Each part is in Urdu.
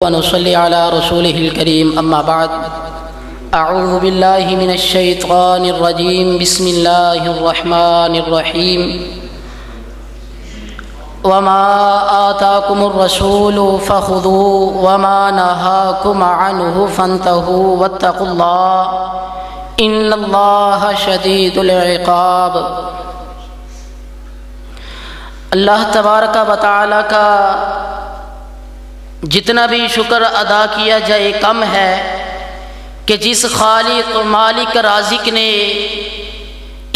ونصلي على رسوله الكريم أما بعد أعوذ بالله من الشيطان الرجيم بسم الله الرحمن الرحيم وما آتاكم الرسول فخذوه وما نهاكم عنه فانتهوا واتقوا الله إن الله شديد العقاب۔ اللہ تبارک و تعالی کا جتنا بھی شکر ادا کیا جائے کم ہے کہ جس خالق و مالک رازق نے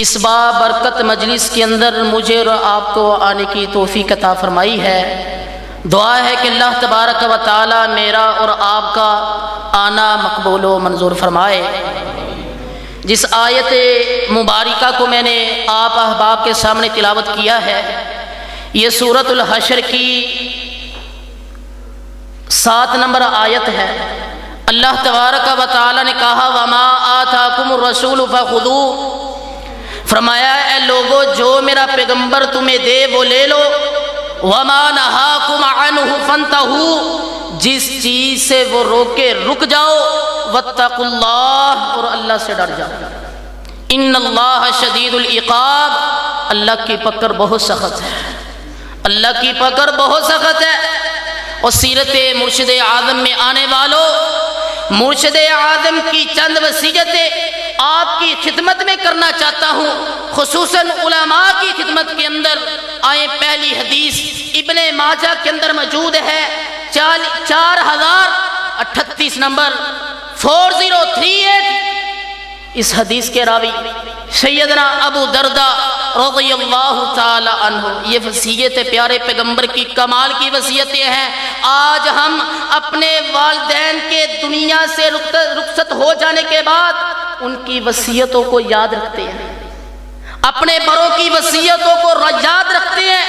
اس بابرکت مجلس کے اندر مجھے اور آپ کو آنے کی توفیق عطا فرمائی ہے۔ دعا ہے کہ اللہ تبارک و تعالی میرا اور آپ کا آنا مقبول و منظور فرمائے۔ جس آیت مبارکہ کو میں نے آپ احباب کے سامنے تلاوت کیا ہے، یہ سورۃ الحشر کی 7 نمبر آیت ہے۔ اللہ تبارک و تعالی نے کہا وما آتاکم الرسول فخذوه، فرمایا اے لوگو جو میرا پیغمبر تمہیں دے وہ لے لو، وما نہاکم عنہ فانتہوا، جس چیز سے وہ روکے رک جاؤ، واتقوا اللہ، اور اللہ سے ڈر جاؤ، ان اللہ شدید العقاب، اللہ کی پکڑ بہت سخت ہے، اللہ کی پکڑ بہت سخت ہے۔ اور سیرت مرشد اعظم میں آنے والوں، مرشد اعظم کی چند وصیتیں آپ کی خدمت میں کرنا چاہتا ہوں، خصوصاً علماء کی خدمت کے اندر آئیں۔ پہلی حدیث ابن ماجہ کے اندر موجود ہے، 4038 نمبر 4038۔ اس حدیث کے راوی سیدنا ابو درداء رضی اللہ تعالی عنہ، یہ وصیت پیارے پیغمبر کی کمال کی وصیتیں ہیں۔ آج ہم اپنے والدین کے دنیا سے رخصت ہو جانے کے بعد ان کی وصیتوں کو یاد رکھتے ہیں، اپنے بڑوں کی وصیتوں کو یاد رکھتے ہیں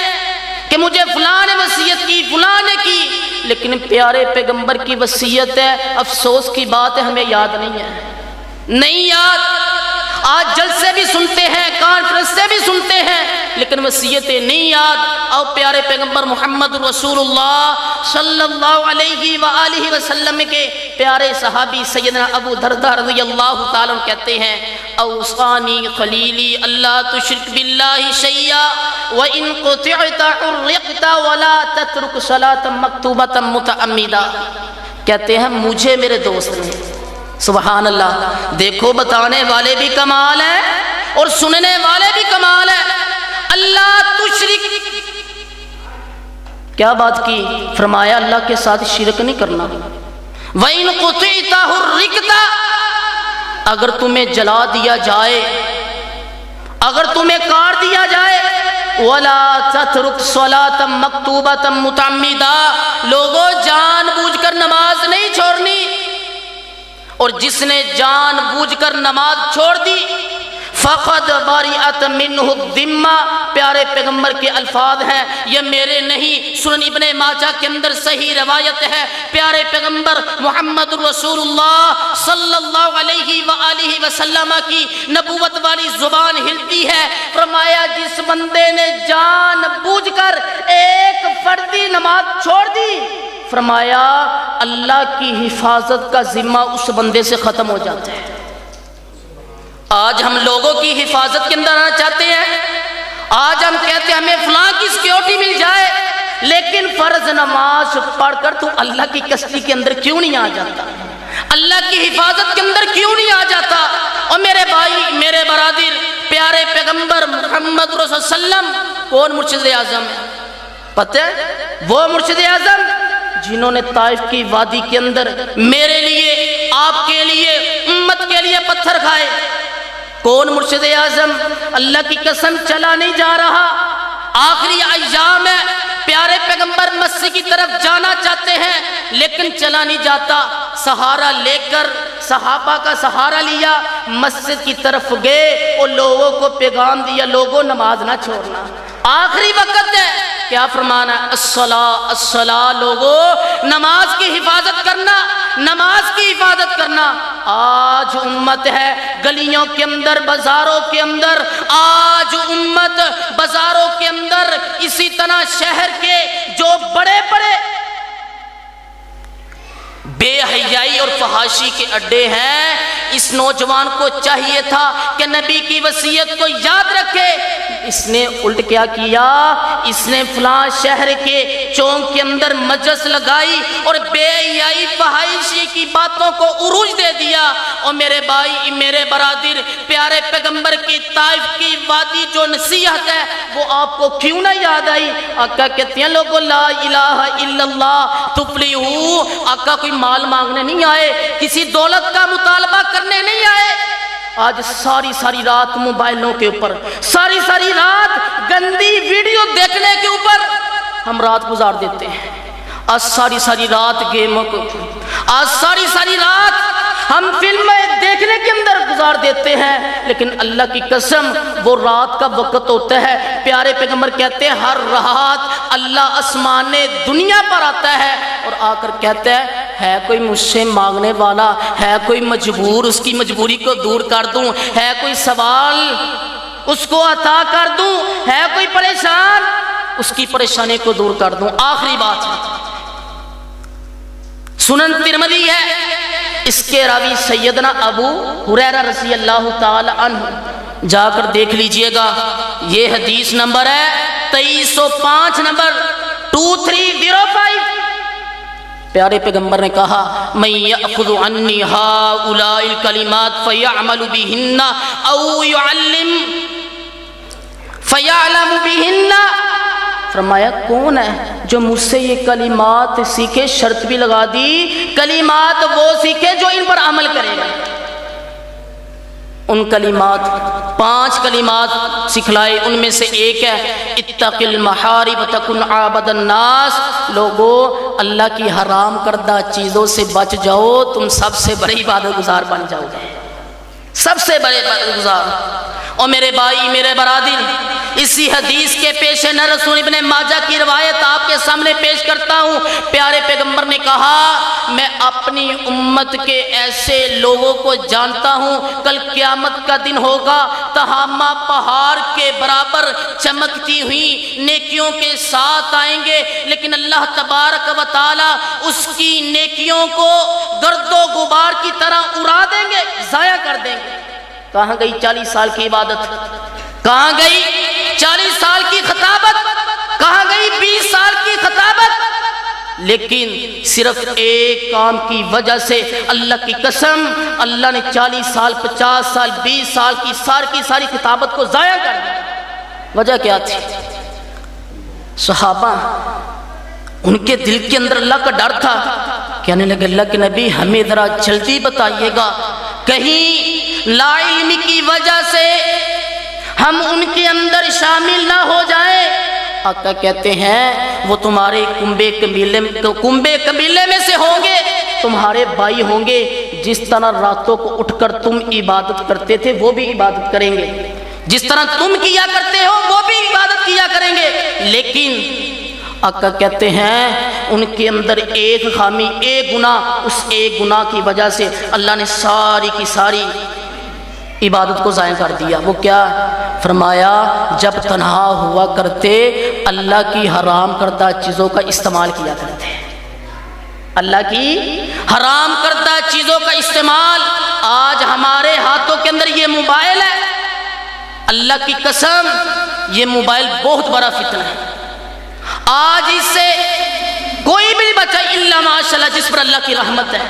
کہ مجھے فلاں نے وصیت کی، فلاں نے کی، لیکن پیارے پیغمبر کی وصیت ہے، افسوس کی بات ہے ہمیں یاد نہیں ہے، نہیں یاد۔ آج جلسے بھی سنتے ہیں، کانفرنس سے بھی سنتے ہیں، لیکن وصیتیں نہیں یاد۔ اور پیارے پیغمبر محمد رسول اللہ صلی اللہ علیہ وآلہ وسلم کے پیارے صحابی سیدنا ابو درداء رضی اللہ تعالیٰ کہتے ہیں اوصانی خلیلی اللہ تشرک باللہ شیئا وَإِن قُطِعْتَ عُرِّقْتَ وَلَا تَتْرُكْ صَلَاةً مَكْتُوبَةً مُتَعَمِّدًا، کہتے ہیں مجھے میرے دوست نے، سبحان اللہ، دیکھو بتانے والے بھی کمال ہے اور سننے والے بھی کمال ہے۔ اللہ تشرک، کیا بات کی؟ فرمایا اللہ کے ساتھ شرک نہیں کرنا۔ وَإِن قُطِعْتَ حُرِّقْتَ، اگر تمہیں جلا دیا جائے، اگر تمہیں کاٹ دیا جائے، وَلَا تَتْرُكْ صَلَاةً مَكْتُوبَةً مُتَعَمِّدًا، لوگوں جان بوجھ کر نماز نہیں چھوڑنی، اور جس نے جان بوجھ کر نماز چھوڑ دی فَقَدْ بَرِئَتْ مِنْهُ الذِّمَّةُ، پیارے پیغمبر کے الفاظ ہیں، یہ میرے نہیں، سنن ابن ماجہ کے اندر صحیح روایت ہے۔ پیارے پیغمبر محمد رسول اللہ صلی اللہ علیہ وآلہ وسلم کی نبوت والی زبان ہلتی ہے، فرمایا جس بندے نے جان بوجھ کر ایک فردی نماز چھوڑ دی، فرمایا اللہ کی حفاظت کا ذمہ اس بندے سے ختم ہو جاتا ہے۔ آج ہم لوگوں کی حفاظت کے اندر آنا چاہتے ہیں، آج ہم کہتے ہیں ہمیں فلاں کی سیکیورٹی مل جائے، لیکن فرض نماز پڑھ کر تو اللہ کی کسٹڈی کے اندر کیوں نہیں آ جاتا، اللہ کی حفاظت کے اندر کیوں نہیں آ جاتا؟ اور میرے بھائی، میرے برادر، پیارے پیغمبر محمد رسول اللہ علیہ وسلم کون مرشد اعظم ہے پتہ ہے؟ وہ مرشد اعظم جنہوں نے طائف کی وادی کے اندر میرے لیے، آپ کے لیے، امت کے لیے پتھر کھائے۔ کون مرشد اعظم؟ اللہ کی قسم چلا نہیں جا رہا، آخری ایام ہے، پیارے پیغمبر مسجد کی طرف جانا چاہتے ہیں لیکن چلا نہیں جاتا، سہارا لے کر، صحابہ کا سہارا لیا، مسجد کی طرف گئے اور لوگوں کو پیغام دیا لوگوں نماز نہ چھوڑنا، آخری وقت ہے، کیا فرمانا ہے؟ الصلاۃ الصلاۃ، لوگوں نماز کی حفاظت کرنا، نماز کی حفاظت کرنا۔ آج امت ہے گلیوں کے اندر، بازاروں کے اندر، آج امت بازاروں کے اندر، اسی طرح شہر کے جو بڑے بڑے بے حیائی اور فحاشی کے اڈے ہیں۔ اس نوجوان کو چاہیے تھا کہ نبی کی وصیت کو یاد رکھے، اس نے الٹ کیا کیا، اس نے فلاں شہر کے چونک کے اندر مجلس لگائی اور بے حیائی فحاشی کی باتوں کو عروج دے دیا۔ اور میرے بھائی، میرے برادر، پیارے پیغمبر کی طائف کی وادی جو نصیحت ہے وہ آپ کو کیوں نہ یاد آئی؟ آقا کہتے ہیں لوگوں لا الہ الا اللہ تفلحو۔ آقا کوئی مال مانگنے نہیں آئے، کسی دولت کا مطالبہ کرنے نہیں آئے۔ آج ساری رات موبائلوں کے اوپر، ساری رات گندی ویڈیو دیکھنے کے اوپر ہم رات گزار دیتے ہیں۔ آج ساری رات گیموں کو، آج ساری رات ہم فلمیں دیکھنے کے اندر گزار دیتے ہیں۔ لیکن اللہ کی قسم وہ رات کا وقت ہوتا ہے، پیارے پیغمبر کہتے ہیں ہر رات اللہ آسمان دنیا پر آتا ہے اور آ کر کہتا ہے کوئی مجھ سے مانگنے والا ہے، کوئی مجبور، اس کی مجبوری کو دور کر دوں، ہے کوئی سوال اس کو عطا کر دوں، ہے کوئی پریشان اس کی پریشانی کو دور کر دوں۔ آخری بات سنن ترمذی ہے، اس کے راوی سیدنا ابو ہریرہ رضی اللہ تعالی عنہ، جا کر دیکھ لیجئے گا، یہ حدیث نمبر ہے 2305 نمبر 2305۔ پیارے پیغمبر نے کہا من یأخذ عنی ہؤلاء الکلمات فیعمل بہن او فیعلم بہن، فرمایا کون ہے جو مجھ سے یہ کلمات سیکھے، شرط بھی لگا دی کلمات وہ سیکھے جو ان پر عمل کرے گا۔ ان کلمات 5 کلمات سکھلائے، ان میں سے ایک ہے اتق المحارم تکن عابد الناس، لوگو اللہ کی حرام کردہ چیزوں سے بچ جاؤ، تم سب سے بڑے عبادت گزار بن جاؤ گے، سب سے بڑے عبادت گزار۔ اور میرے بھائی، میرے برادر، اسی حدیث کے پیش نظر رسول ابن ماجہ کی روایت آپ کے سامنے پیش کرتا ہوں۔ پیارے پیغمبر نے کہا میں اپنی امت کے ایسے لوگوں کو جانتا ہوں کل قیامت کا دن ہوگا، تہامہ پہاڑ کے برابر چمکتی ہوئی نیکیوں کے ساتھ آئیں گے، لیکن اللہ تبارک و تعالی اس کی نیکیوں کو گرد و غبار کی طرح اڑا دیں گے، ضائع کر دیں گے۔ کہاں گئی 40 سال کی عبادت؟ کہاں گئی 40 سال کی خطابت؟ کہاں گئی 20 سال کی خطابت؟ لیکن صرف ایک کام کی وجہ سے اللہ کی قسم اللہ نے 40 سال 50 سال 20 سال کی ساری خطابت کو ضائع کر دیا۔ وجہ کیا تھی؟ صحابہ ان کے دل کے اندر اللہ کا ڈر تھا، کہنے لگے اللہ کے نبی ہمیں ذرا جلدی بتائیے گا، کہیں لا علمی کی وجہ سے ہم ان کے اندر شامل نہ ہو جائیں۔ آقا کہتے ہیں وہ تمہارے کنبے قبیلے میں سے ہوں گے، تمہارے بھائی ہوں گے، جس طرح راتوں کو اٹھ کر تم عبادت کرتے تھے وہ بھی عبادت کریں گے، جس طرح تم کیا کرتے ہو وہ بھی عبادت کیا کریں گے۔ لیکن آقا کہتے ہیں ان کے اندر ایک خامی، ایک گناہ، اس ایک گناہ کی وجہ سے اللہ نے ساری کی ساری عبادت کو ضائع کر دیا۔ وہ کیا؟ فرمایا جب تنہا ہوا کرتے اللہ کی حرام کردہ چیزوں کا استعمال کیا کرتے، اللہ کی حرام کردہ چیزوں کا استعمال۔ آج ہمارے ہاتھوں کے اندر یہ موبائل ہے، اللہ کی قسم یہ موبائل بہت بڑا فتنہ ہے۔ آج اس سے کوئی بھی نہیں بچا الا ماشاءاللہ، جس پر اللہ کی رحمت ہے،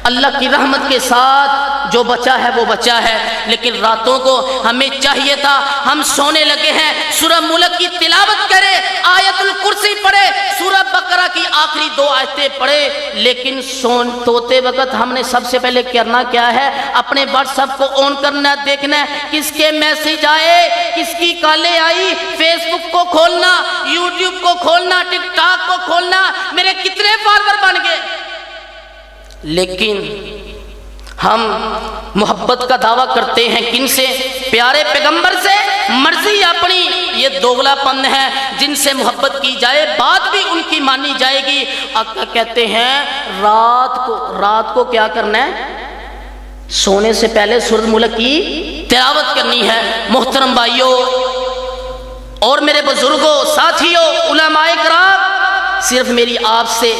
اللہ کی رحمت کے ساتھ جو بچا ہے وہ بچا ہے۔ لیکن راتوں کو ہمیں چاہیے تھا، ہم سونے لگے ہیں سورہ ملک کی تلاوت کرے، آیت الکرسی پڑھے، سورہ بقرہ کی آخری 2 آیتیں پڑھے، لیکن سوتے وقت ہم نے سب سے پہلے کرنا کیا ہے؟ اپنے واٹس ایپ کو آن کرنا، دیکھنا ہے کس کے میسج آئے، کس کی کالیں آئی، فیس بک کو کھولنا، یوٹیوب کو کھولنا، ٹک ٹاک کو کھولنا، میرے کتنے فالوور بن گئے۔ لیکن ہم محبت کا دعویٰ کرتے ہیں کن سے؟ پیارے پیغمبر سے، مرضی اپنی، یہ دوغلا پن ہے۔ جن سے محبت کی جائے بات بھی ان کی مانی جائے گی۔ آقا کہتے ہیں رات کو کیا کرنا ہے؟ سونے سے پہلے سورۃ ملک کی تلاوت کرنی ہے۔ محترم بھائیوں اور میرے بزرگوں، ساتھیوں، علماء کرام، صرف میری آپ سے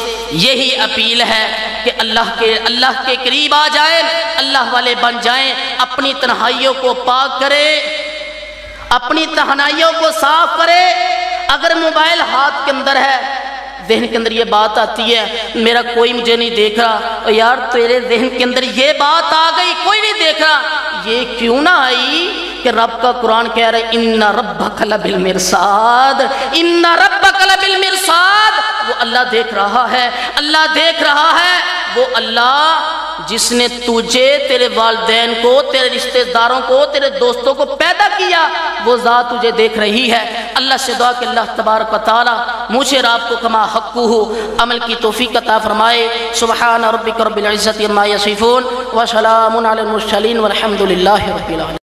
یہی اپیل ہے کہ اللہ کے قریب آ جائیں، اللہ والے بن جائیں، اپنی تنہائیوں کو پاک کرے، اپنی تنہائیوں کو صاف کرے۔ اگر موبائل ہاتھ کے اندر ہے، ذہن کے اندر یہ بات آتی ہے میرا کوئی مجھے نہیں دیکھ رہا، یار تیرے ذہن کے اندر یہ بات آ گئی کوئی نہیں دیکھ رہا، یہ کیوں نہ آئی کہ رب کا قرآن کہہ رہے ان ربک لبالمرصاد، ان ربک لبالمرصاد، وہ اللہ دیکھ رہا ہے، اللہ دیکھ رہا ہے، وہ اللہ جس نے تجھے، تیرے والدین کو، تیرے رشتہ داروں کو، تیرے دوستوں کو پیدا کیا، وہ ذات تجھے دیکھ رہی ہے۔ اللہ سے دعا کہ اللہ تبارک و تعالی مجھے اور آپ کو کما حقہ عمل کی توفیق عطا فرمائے۔ سبحان ربک رب العزت عما یصفون وسلام علی المرسلین والحمد للہ رب العالمین۔